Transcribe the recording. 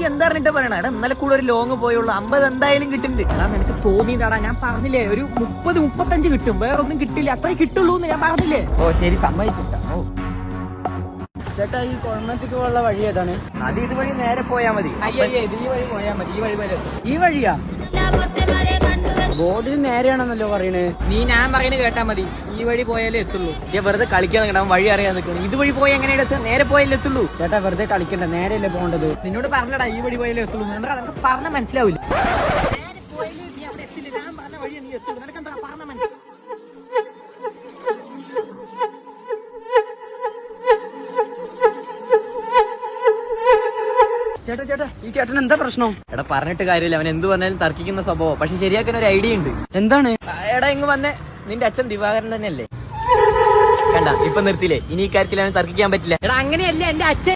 എന്താ പറഞ്ഞിട്ട് പറയണ? എടാ ഇന്നലെ കൂടെ ഒരു ലോങ് പോയുള്ളൂ, 50 എന്തായാലും കിട്ടുന്നുണ്ട്. എടാ നിനക്ക് തോന്നിയതാടാ, ഞാൻ പറഞ്ഞില്ലേ ഒരു 30-35 കിട്ടും, വേറെ ഒന്നും കിട്ടില്ല, അത്രേ കിട്ടുള്ളൂ എന്ന് ഞാൻ പറഞ്ഞില്ലേ. ഓ ശരി, സമ്മതിച്ചിട്ട. ഓ ചേട്ടാ, ഈ കൊഴമത്തേക്ക് ഉള്ള വഴി ഏതാണ്? അത് ഇതുവഴി നേരെ പോയാ മതി. ഇത് ഈ വഴി പോയാൽ മതി. ഈ വഴി വരെ ഈ വഴിയാ? ബോർഡിൽ നേരെയാണെന്നല്ലോ പറയണേ. ഞാൻ പറയുന്നത് കേട്ടാ മതി, ഈ വഴി പോയാലേ എത്തുള്ളൂ. വെറുതെ കളിക്കാൻ നിൽക്കണം, വഴി അറിയാൻ നിൽക്കണം. ഇതുവഴി പോയി എങ്ങനെയാണ് എത്തുക? നേരെ പോയാലേ എത്തുള്ളൂ. ചേട്ടാ വെറുതെ കളിക്കണ്ട, നേരെയല്ലേ പോകേണ്ടത്. നിന്നോട് പറഞ്ഞടാ ഈ വഴി പോയാലേ എത്തുള്ളൂ. എന്താ നിനക്ക് പറഞ്ഞ മനസ്സിലാവില്ല. ചേട്ടാ ചേട്ടാ, ഈ ചേട്ടൻ എന്താ പ്രശ്നം? എടാ പറഞ്ഞിട്ട് കാര്യമില്ല, അവൻ എന്ത് പറഞ്ഞാലും തർക്കിക്കുന്ന സ്വഭാവം. പക്ഷെ ശരിയാക്കാൻ ഒരു ഐഡിയ ഉണ്ട്. എന്താണ്? എടാ ഇങ്ങ് വന്നേ, നിന്റെ അച്ഛൻ ദിവാകരൻ തന്നെയല്ലേ? കണ്ട ഇപ്പൊ നിർത്തിയില്ലേ? ഇനി ഈ കാര്യത്തിൽ അവന് തർക്കിക്കാൻ പറ്റില്ല. എടാ അങ്ങനെയല്ല എന്റെ അച്ഛൻ.